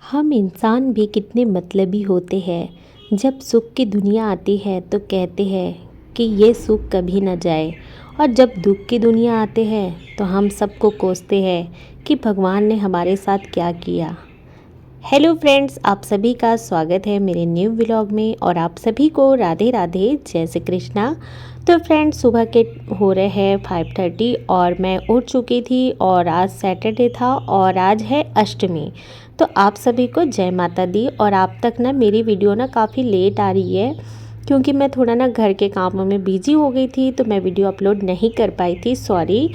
हम इंसान भी कितने मतलबी होते हैं। जब सुख की दुनिया आती है तो कहते हैं कि ये सुख कभी ना जाए, और जब दुख की दुनिया आते हैं तो हम सबको कोसते हैं कि भगवान ने हमारे साथ क्या किया। हेलो फ्रेंड्स, आप सभी का स्वागत है मेरे न्यू व्लॉग में और आप सभी को राधे राधे, जय श्री कृष्णा। तो फ्रेंड्स, सुबह के हो रहे हैं 5:30 और मैं उठ चुकी थी और आज सैटरडे था और आज है अष्टमी। तो आप सभी को जय माता दी। और आप तक ना मेरी वीडियो ना काफ़ी लेट आ रही है क्योंकि मैं थोड़ा ना घर के कामों में बिजी हो गई थी, तो मैं वीडियो अपलोड नहीं कर पाई थी, सॉरी।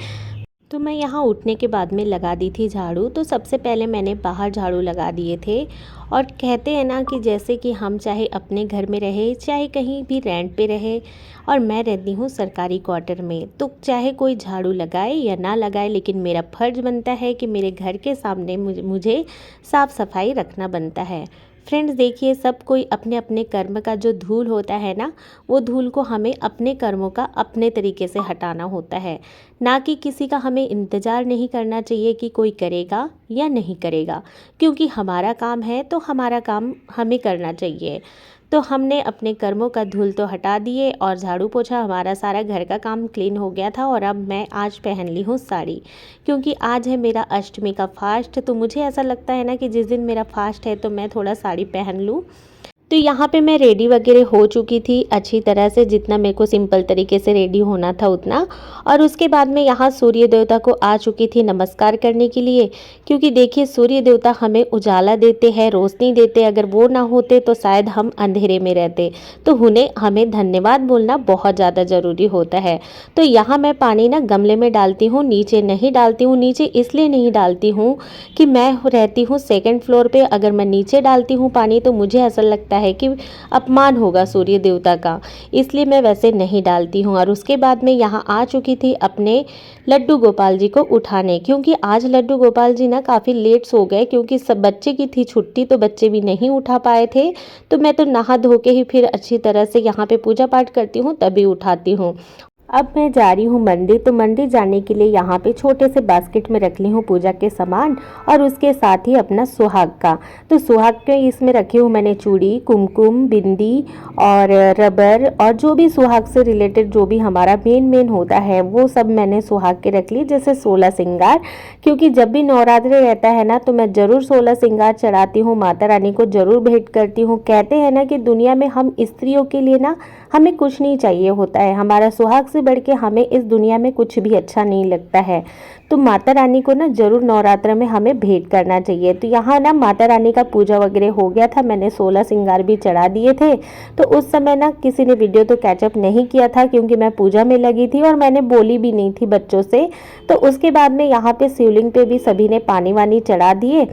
तो मैं यहाँ उठने के बाद में लगा दी थी झाड़ू। तो सबसे पहले मैंने बाहर झाड़ू लगा दिए थे। और कहते हैं ना कि जैसे कि हम चाहे अपने घर में रहे चाहे कहीं भी रेंट पे रहे, और मैं रहती हूँ सरकारी क्वार्टर में, तो चाहे कोई झाड़ू लगाए या ना लगाए, लेकिन मेरा फ़र्ज़ बनता है कि मेरे घर के सामने मुझे साफ़ सफाई रखना बनता है। फ्रेंड्स देखिए, सब कोई अपने अपने कर्म का जो धूल होता है ना, वो धूल को हमें अपने कर्मों का अपने तरीके से हटाना होता है, ना कि किसी का हमें इंतज़ार नहीं करना चाहिए कि कोई करेगा या नहीं करेगा। क्योंकि हमारा काम है तो हमारा काम हमें करना चाहिए। तो हमने अपने कर्मों का धूल तो हटा दिए और झाड़ू पोछा, हमारा सारा घर का काम क्लीन हो गया था। और अब मैं आज पहन ली हूँ साड़ी, क्योंकि आज है मेरा अष्टमी का फास्ट। तो मुझे ऐसा लगता है ना कि जिस दिन मेरा फास्ट है तो मैं थोड़ा साड़ी पहन लूँ। तो यहाँ पे मैं रेडी वगैरह हो चुकी थी अच्छी तरह से, जितना मेरे को सिंपल तरीके से रेडी होना था उतना। और उसके बाद में यहाँ सूर्य देवता को आ चुकी थी नमस्कार करने के लिए, क्योंकि देखिए सूर्य देवता हमें उजाला देते हैं, रोशनी देते हैं। अगर वो ना होते तो शायद हम अंधेरे में रहते। तो उन्हें हमें धन्यवाद बोलना बहुत ज़्यादा ज़रूरी होता है। तो यहाँ मैं पानी ना गमले में डालती हूँ, नीचे नहीं डालती हूँ। नीचे इसलिए नहीं डालती हूँ कि मैं रहती हूँ सेकेंड फ्लोर पे। अगर मैं नीचे डालती हूँ पानी तो मुझे ऐसा लगता है कि अपमान होगा सूर्य देवता का, इसलिए मैं वैसे नहीं डालती हूँ। और उसके बाद में यहाँ आ चुकी थी अपने लड्डू गोपाल जी को उठाने, क्योंकि आज लड्डू गोपाल जी ना काफ़ी लेट सो गए, क्योंकि सब बच्चे की थी छुट्टी तो बच्चे भी नहीं उठा पाए थे। तो मैं तो नहा धो के ही फिर अच्छी तरह से यहाँ पे पूजा पाठ करती हूँ, तभी उठाती हूँ। अब मैं जा रही हूँ मंदिर। तो मंदिर जाने के लिए यहाँ पे छोटे से बास्केट में रख ली हूँ पूजा के सामान, और उसके साथ ही अपना सुहाग का। तो सुहाग के इसमें रखी हूँ मैंने चूड़ी, कुमकुम, बिंदी और रबर, और जो भी सुहाग से रिलेटेड जो भी हमारा मेन होता है वो सब मैंने सुहाग के रख ली। जैसे 16 श्रृंगार, क्योंकि जब भी नवरात्रि रहता है ना तो मैं ज़रूर 16 श्रृंगार चढ़ाती हूँ, माता रानी को ज़रूर भेंट करती हूँ। कहते हैं ना कि दुनिया में हम स्त्रियों के लिए ना हमें कुछ नहीं चाहिए होता है, हमारा सुहाग से बढ़ के हमें इस दुनिया में कुछ भी अच्छा नहीं लगता है। तो माता रानी को ना जरूर नवरात्र में हमें भेंट करना चाहिए। तो यहाँ ना माता रानी का पूजा वगैरह हो गया था, मैंने 16 श्रृंगार भी चढ़ा दिए थे। तो उस समय ना किसी ने वीडियो तो कैचअप नहीं किया था, क्योंकि मैं पूजा में लगी थी और मैंने बोली भी नहीं थी बच्चों से। तो उसके बाद में यहाँ पे शिवलिंग पे भी सभी ने पानी वानी चढ़ा दिए।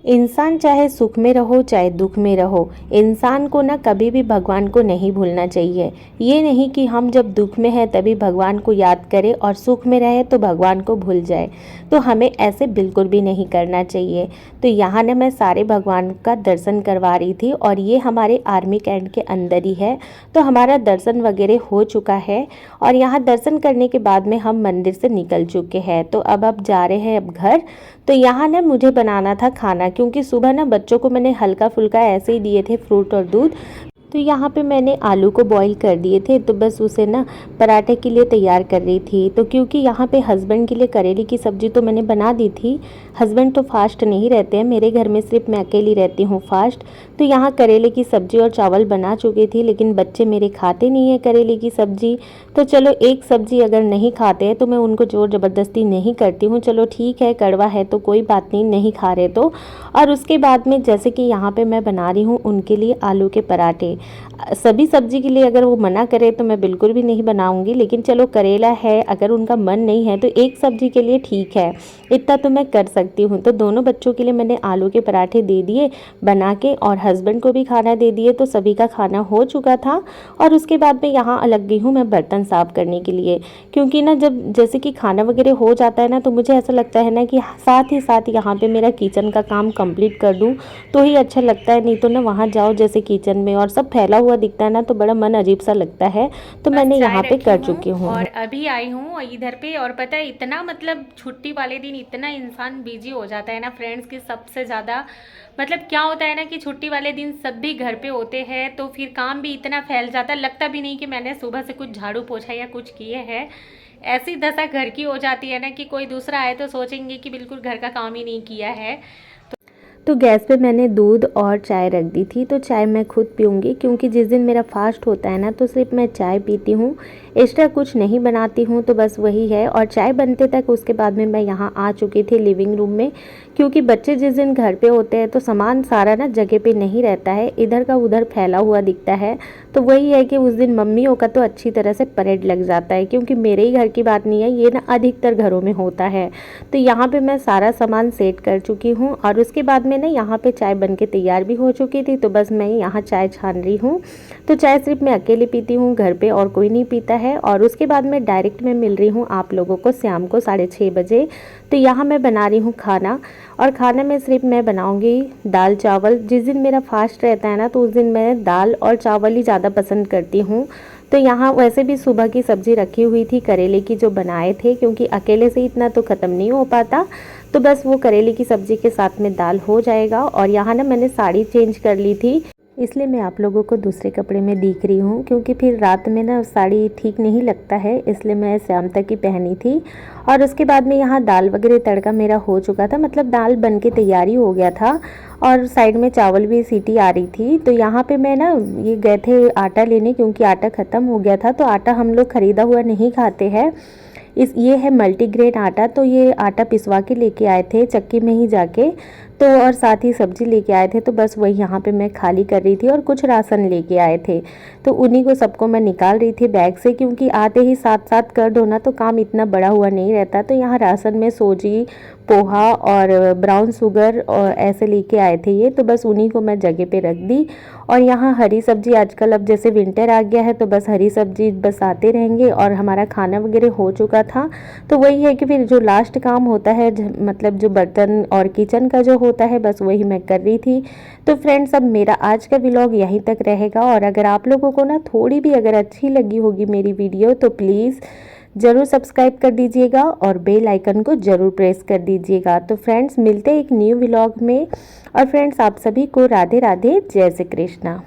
इंसान चाहे सुख में रहो चाहे दुख में रहो, इंसान को ना कभी भी भगवान को नहीं भूलना चाहिए। ये नहीं कि हम जब दुख में हैं तभी भगवान को याद करें और सुख में रहे तो भगवान को भूल जाए। तो हमें ऐसे बिल्कुल भी नहीं करना चाहिए। तो यहाँ ना मैं सारे भगवान का दर्शन करवा रही थी, और ये हमारे आर्मी कैंट के अंदर ही है। तो हमारा दर्शन वगैरह हो चुका है, और यहाँ दर्शन करने के बाद में हम मंदिर से निकल चुके हैं। तो अब जा रहे हैं अब घर। तो यहाँ ना मुझे बनाना था खाना, क्योंकि सुबह ना बच्चों को मैंने हल्का फुल्का ऐसे ही दिए थे, फ्रूट और दूध। तो यहाँ पे मैंने आलू को बॉईल कर दिए थे, तो बस उसे ना पराठे के लिए तैयार कर रही थी। तो क्योंकि यहाँ पे हस्बैंड के लिए करेले की सब्ज़ी तो मैंने बना दी थी। हस्बैंड तो फास्ट नहीं रहते हैं, मेरे घर में सिर्फ मैं अकेली रहती हूँ फास्ट। तो यहाँ करेले की सब्ज़ी और चावल बना चुकी थी, लेकिन बच्चे मेरे खाते नहीं है करेले की सब्ज़ी। तो चलो एक सब्ज़ी अगर नहीं खाते हैं तो मैं उनको ज़ोर ज़बरदस्ती नहीं करती हूँ, चलो ठीक है, कड़वा है तो कोई बात नहीं, नहीं खा रहे तो। और उसके बाद में जैसे कि यहाँ पे मैं बना रही हूँ उनके लिए आलू के पराठे। सभी सब्जी के लिए अगर वो मना करे तो मैं बिल्कुल भी नहीं बनाऊंगी, लेकिन चलो करेला है, अगर उनका मन नहीं है तो एक सब्जी के लिए ठीक है, इतना तो मैं कर सकती हूँ। तो दोनों बच्चों के लिए मैंने आलू के पराठे दे दिए बना के, और हस्बैंड को भी खाना दे दिए। तो सभी का खाना हो चुका था। और उसके बाद में यहाँ लग गई हूँ मैं बर्तन साफ़ करने के लिए, क्योंकि ना जब जैसे कि खाना वगैरह हो जाता है ना तो मुझे ऐसा लगता है ना कि साथ ही साथ यहाँ पे मेरा किचन का काम कंप्लीट कर दूँ तो ही अच्छा लगता है। नहीं तो ना वहाँ जाओ जैसे किचन में और सब फैला हुआ दिखता है ना तो बड़ा मन अजीब सा लगता है, तो मैंने यहाँ पे कर चुकी हूँ। और अभी आई हूँ इधर पे। और पता है इतना मतलब छुट्टी वाले दिन इतना इंसान बिजी हो जाता है ना फ्रेंड्स की सबसे ज़्यादा। मतलब क्या होता है ना कि छुट्टी वाले दिन सब भी घर पे होते हैं तो फिर काम भी इतना फैल जाता है, लगता भी नहीं कि मैंने सुबह से कुछ झाड़ू पोछा या कुछ किए हैं। ऐसी दशा घर की हो जाती है ना कि कोई दूसरा आए तो सोचेंगे कि बिल्कुल घर का काम ही नहीं किया है। तो गैस पे मैंने दूध और चाय रख दी थी, तो चाय मैं खुद पीऊँगी क्योंकि जिस दिन मेरा फास्ट होता है ना तो सिर्फ मैं चाय पीती हूँ, एक्स्ट्रा कुछ नहीं बनाती हूँ। तो बस वही है। और चाय बनते तक उसके बाद में मैं यहाँ आ चुकी थी लिविंग रूम में, क्योंकि बच्चे जिस दिन घर पे होते हैं तो सामान सारा ना जगह पे नहीं रहता है, इधर का उधर फैला हुआ दिखता है। तो वही है कि उस दिन मम्मियों का तो अच्छी तरह से परेड लग जाता है, क्योंकि मेरे ही घर की बात नहीं है, ये ना अधिकतर घरों में होता है। तो यहाँ पे मैं सारा सामान सेट कर चुकी हूँ और उसके बाद में ना यहाँ पे चाय बन के तैयार भी हो चुकी थी। तो बस मैं यहाँ चाय छान रही हूँ। तो चाय सिर्फ मैं अकेले पीती हूँ, घर पे और कोई नहीं पीता है। और उसके बाद में डायरेक्ट मैं मिल रही हूँ आप लोगों को शाम को 6:30 बजे। तो यहाँ मैं बना रही हूँ खाना, और खाने में सिर्फ मैं बनाऊँगी दाल चावल। जिस दिन मेरा फास्ट रहता है ना तो उस दिन मैं दाल और चावल ही ज़्यादा पसंद करती हूँ। तो यहाँ वैसे भी सुबह की सब्ज़ी रखी हुई थी करेले की जो बनाए थे, क्योंकि अकेले से इतना तो ख़त्म नहीं हो पाता। तो बस वो करेले की सब्ज़ी के साथ में दाल हो जाएगा। और यहाँ ना मैंने साड़ी चेंज कर ली थी, इसलिए मैं आप लोगों को दूसरे कपड़े में दिख रही हूँ, क्योंकि फिर रात में ना साड़ी ठीक नहीं लगता है, इसलिए मैं शाम तक ही पहनी थी। और उसके बाद में यहाँ दाल वगैरह तड़का मेरा हो चुका था, मतलब दाल बन के तैयारी हो गया था। और साइड में चावल भी सीटी आ रही थी। तो यहाँ पे मैं ना ये गए थे आटा लेने, क्योंकि आटा ख़त्म हो गया था। तो आटा हम लोग ख़रीदा हुआ नहीं खाते हैं, ये है मल्टीग्रेन आटा। तो ये आटा पिसवा के लेके आए थे चक्की में ही जाके। तो और साथ ही सब्ज़ी लेके आए थे, तो बस वही यहाँ पे मैं खाली कर रही थी। और कुछ राशन लेके आए थे, तो उन्हीं को सबको मैं निकाल रही थी बैग से, क्योंकि आते ही साथ साथ कर दो ना तो काम इतना बड़ा हुआ नहीं रहता। तो यहाँ राशन में सूजी, पोहा और ब्राउन शुगर और ऐसे लेके आए थे ये, तो बस उन्हीं को मैं जगह पे रख दी। और यहाँ हरी सब्जी आजकल अब जैसे विंटर आ गया है तो बस हरी सब्जी बस आते रहेंगे। और हमारा खाना वगैरह हो चुका था। तो वही है कि फिर जो लास्ट काम होता है मतलब जो बर्तन और किचन का जो होता है, बस वही मैं कर रही थी। तो फ्रेंड्स अब मेरा आज का व्लॉग यहीं तक रहेगा। और अगर आप लोगों को ना थोड़ी भी अगर अच्छी लगी होगी मेरी वीडियो तो प्लीज़ ज़रूर सब्सक्राइब कर दीजिएगा और बेल आइकन को ज़रूर प्रेस कर दीजिएगा। तो फ्रेंड्स मिलते हैं एक न्यू व्लॉग में। और फ्रेंड्स आप सभी को राधे राधे, जय श्री कृष्णा।